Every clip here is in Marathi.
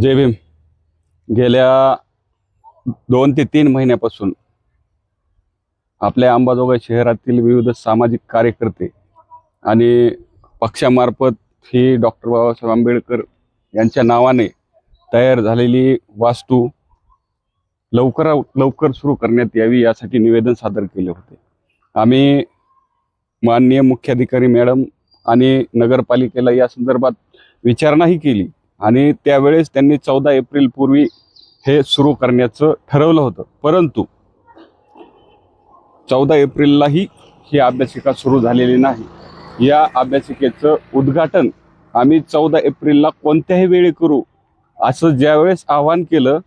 जय भीम. गेल्या 2 ते 3 महिन्यापासून आपल्या अंबाजोगाई शहरातील विविध सामाजिक कार्यकर्ते आणि पक्षामार्फत ही डॉक्टर बाबासाहेब आंबेडकर यांच्या नावाने तयार झालेली वास्तू लवकरात लवकर सुरू करण्यात यावी यासाठी निवेदन सादर केले होते. आम्ही माननीय मुख्याधिकारी मॅडम आणि नगरपालिकेला या संदर्भात विचारणाही केली आणि त्यावेळेस त्यांनी 14 एप्रिल पूर्वी हे सुरू करण्याचं ठरवलं होतं. परंतु 14 एप्रिललाही ही अभ्यासिका सुरू झालेली नाही. या अभ्यासिकेचं उद्घाटन आम्ही 14 एप्रिलला कोणत्याही वेळी करू असं ज्यावेळेस आवाहन केलं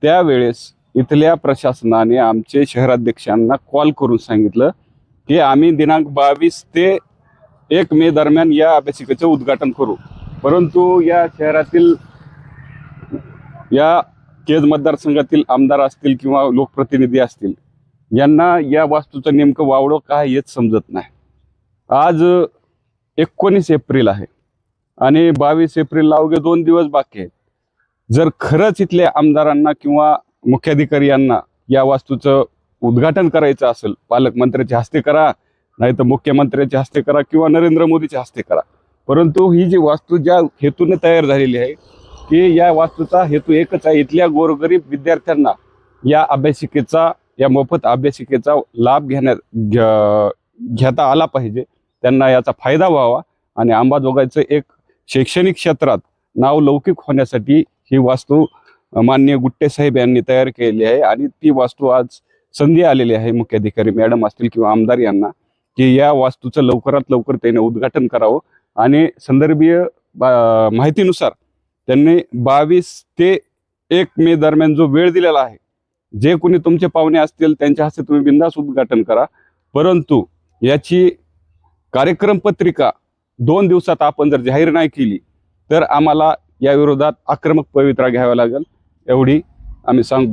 त्यावेळेस इथल्या प्रशासनाने आमचे शहराध्यक्षांना कॉल करून सांगितलं की आम्ही दिनांक 22 ते 1 मे दरम्यान या अभ्यासिकेचं उद्घाटन करू. परंतु या शहरातील या केज मतदारसंघातील आमदार असतील किंवा लोकप्रतिनिधी असतील यांना या वास्तूचं नेमकं वावडं काय हेच समजत नाही. आज 19 एप्रिल आहे आणि 22 एप्रिलला अवघे 2 दिवस बाकी आहेत. जर खरंच इथल्या आमदारांना किंवा मुख्याधिकारी यांना या वास्तूचं उद्घाटन करायचं असेल, पालकमंत्र्याच्या हस्ते करा, नाही तर मुख्यमंत्र्याच्या हस्ते करा किंवा नरेंद्र मोदीच्या हस्ते करा. परंतु ही जी वास्तू ज्या हेतूने तयार झालेली आहे की या वास्तूचा हेतू एकच आहे, इथल्या गोरगरीब विद्यार्थ्यांना या अभ्यासिकेचा, या मोफत अभ्यासिकेचा लाभ घेता आला पाहिजे, त्यांना याचा फायदा व्हावा आणि अंबाजोगाईचं एक शैक्षणिक क्षेत्रात नाव लौकिक होण्यासाठी ही वास्तू माननीय गुट्टे साहेब यांनी तयार केली आहे. आणि ती वास्तू आज संधी आलेली आहे मुख्याधिकारी मॅडम असतील किंवा आमदार यांना की या वास्तूचं लवकरात लवकर त्याने उद्घाटन करावं. आणि संदर्भीय माहितीनुसार त्यांनी 22 ते 1 मे दरम्यान जो वेळ दिलेला आहे, जे कोणी तुमचे पाहुणे असतील त्यांच्या हस्ते तुम्ही बिनधास्त उद्घाटन करा. परंतु याची कार्यक्रम पत्रिका 2 दिवसात आपण जर जाहीर नाही केली तर आम्हाला या विरोधात आक्रमक पवित्रा घ्यावा लागेल, एवढी आम्ही सांगतो.